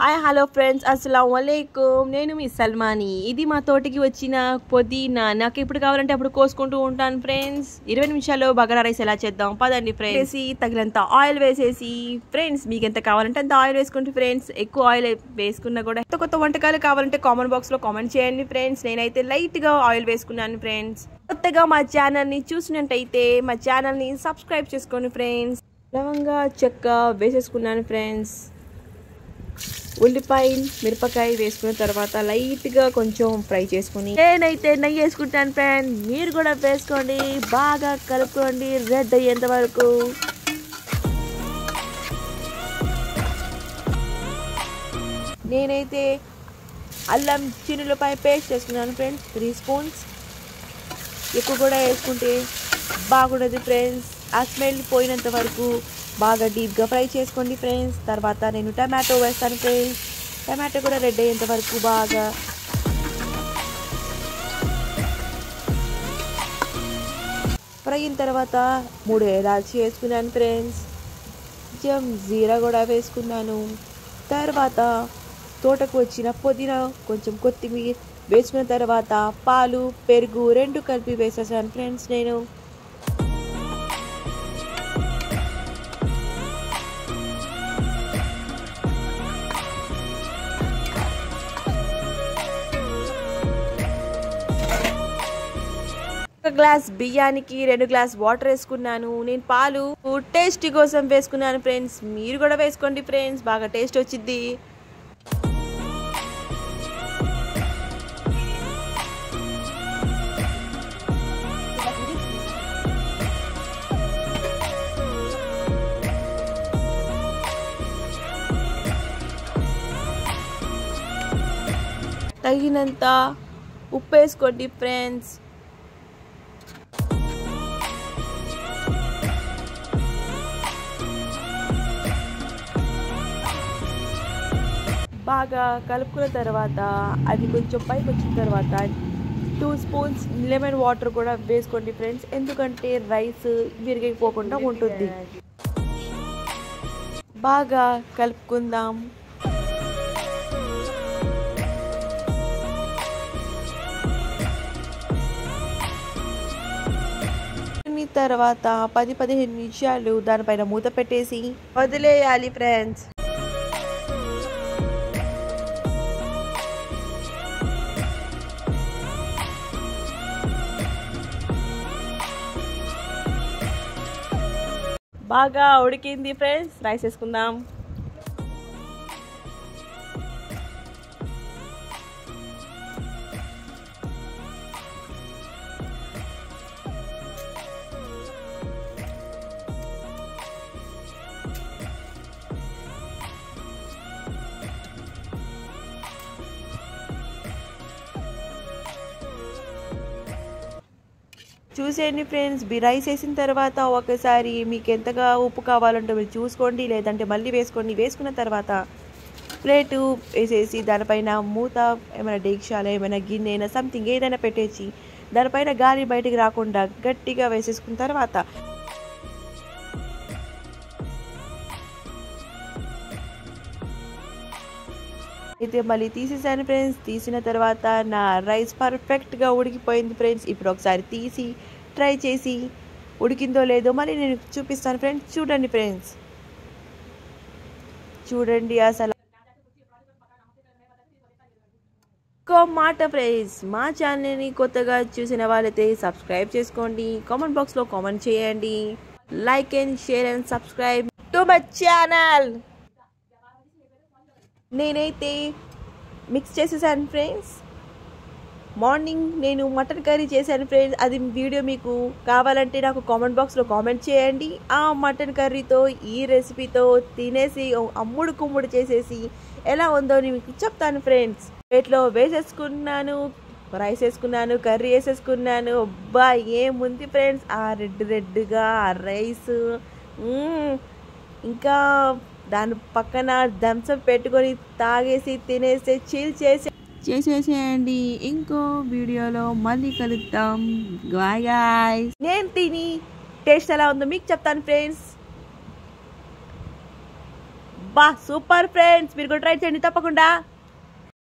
Hi hello friends, అస్సలాము అలైకుమ్. నేను మీ సల్మాని. ఇది మా తోటకి వచ్చిన పుదీనా. నాకు ఎప్పుడు కావాలంటే అప్పుడు కోసుకుంటూ ఉంటాను ఫ్రెండ్స్. 20 నిమిషాల్లో బగారా రైస్ ఎలా చేద్దాం పదండి ఫ్రెండ్స్. వేసి తగినంత ఆయిల్ వేసేసి ఫ్రెండ్స్ మీకు ఎంత కావాలంటే అంత ఆయిల్ వేసుకుంటే ఫ్రెండ్స్. ఎక్కువ ఆయిల్ వేసుకున్నా కూడా కొత్త వంటకాలు కావాలంటే కామెంట్ బాక్స్ లో కామెంట్ చేయండి ఫ్రెండ్స్. నేనైతే లైట్ గా ఆయిల్ వేసుకున్నాను ఫ్రెండ్స్. కొత్తగా మా ఛానల్ ని చూసినట్టయితే మా ఛానల్ ని సబ్స్క్రైబ్ చేసుకోండి ఫ్రెండ్స్. లవంగా చెక్క వేసేసుకున్నాను ఫ్రెండ్స్. ఉల్లిపాయ మిరపకాయ వేసుకున్న తర్వాత లైట్గా కొంచెం ఫ్రై చేసుకుని నేనైతే నెయ్యి వేసుకుంటాను ఫ్రెండ్. మీరు కూడా వేసుకోండి. బాగా కలుపుకోండి రెడ్ అయ్యేంత వరకు. నేనైతే అల్లం చిన్నులపాయ పేస్ట్ వేసుకున్నాను ఫ్రెండ్స్. 3 స్పూన్స్. ఎక్కువ కూడా వేసుకుంటే బాగుండదు ఫ్రెండ్స్. ఆ స్మెల్ పోయినంత వరకు బాగా డీప్గా ఫ్రై చేసుకోండి ఫ్రెండ్స్. తర్వాత నేను టమాటో వేస్తాను ఫ్రెండ్స్. టమాటో కూడా రెడ్ అయ్యేంత వరకు బాగా ఫ్రై అయిన తర్వాత 3 ఇలాచీ వేసుకున్నాను ఫ్రెండ్స్. కొంచెం జీరా కూడా వేసుకున్నాను. తర్వాత తోటకు వచ్చిన పుదీనా కొంచెం కొత్తిమీర వేసుకున్న తర్వాత పాలు పెరుగు 2 కలిపి వేసేసాను ఫ్రెండ్స్. నేను గ్లాస్ బియ్యానికి 2 గ్లాస్ వాటర్ వేసుకున్నాను. నేను పాలు టేస్ట్ కోసం వేసుకున్నాను ఫ్రెండ్స్. మీరు కూడా వేసుకోండి ఫ్రెండ్స్, బాగా టేస్ట్ వచ్చింది. తగినంత ఉప్పు వేసుకోండి ఫ్రెండ్స్. బాగా కలుపుకున్న తర్వాత అది కొంచెం పైకి వచ్చిన తర్వాత 2 స్పూన్స్ లెమన్ వాటర్ కూడా వేసుకోండి ఫ్రెండ్స్. ఎందుకంటే రైస్ విరిగిపోకుండా ఉంటుంది. బాగా కలుపుకుందాం. తర్వాత 10-15 నిమిషాలు దానిపైన మూత పెట్టేసి వదిలేయాలి ఫ్రెండ్స్. బాగా ఉడికింది ఫ్రెండ్స్. రైస్ వేసుకుందాం. చూసేయండి ఫ్రెండ్స్. రైస్ వేసిన తర్వాత ఒకసారి మీకు ఎంతగా ఉప్పు కావాలంటే మీరు చూసుకోండి, లేదంటే మళ్ళీ వేసుకోండి. వేసుకున్న తర్వాత ప్లేటు వేసేసి దానిపైన మూత ఏమైనా డేక్షాలో ఏమైనా గిన్నె అయినా సంథింగ్ ఏదైనా పెట్టేసి దానిపైన గాలి బయటికి రాకుండా గట్టిగా వేసేసుకున్న తర్వాత అయితే మళ్ళీ తీసేసాను ఫ్రెండ్స్. తీసిన తర్వాత నా రైస్ పర్ఫెక్ట్గా ఉడికిపోయింది ఫ్రెండ్స్. ఇప్పుడు ఒకసారి తీసి ట్రై చేసి ఉడికిందో లేదో మళ్ళీ నేను చూపిస్తాను ఫ్రెండ్స్. చూడండి ఫ్రెండ్స్, చూడండి. అసలు ఇంకో మాట ఫ్రెండ్స్, మా ఛానల్ని కొత్తగా చూసిన వాళ్ళైతే సబ్స్క్రైబ్ చేసుకోండి. కామెంట్ బాక్స్లో కామెంట్ చేయండి. Like and share and subscribe to my channel. నేనైతే మిక్స్ చేసేసాను ఫ్రెండ్స్. మార్నింగ్ నేను మటన్ కర్రీ చేశాను ఫ్రెండ్స్. అది వీడియో మీకు కావాలంటే నాకు కామెంట్ బాక్స్లో కామెంట్ చేయండి. ఆ మటన్ కర్రీతో ఈ రెసిపీతో తినేసి అమ్ముడు కుమ్ముడు చేసేసి ఎలా ఉందో మీకు చెప్తాను ఫ్రెండ్స్. ప్లేట్లో వేసేసుకున్నాను, రైస్ వేసుకున్నాను, కర్రీ వేసేసుకున్నాను. అబ్బా ఏముంది ఫ్రెండ్స్ ఆ రెడ్గా ఆ రైస్. ఇంకా దాని పక్కన థమ్స్అప్ పెట్టుకొని తాగేసి తినేసి చిల్ చేసేసేయండి. ఇంకో వీడియోలో మళ్ళీ కలుద్దాం. Bye guys. నేను తిని టేస్ట్ ఎలా ఉందో మీకు చెప్తాను ఫ్రెండ్స్. అబ్బా సూపర్ ఫ్రెండ్స్, మీరు కూడా ట్రై చేయండి తప్పకుండా.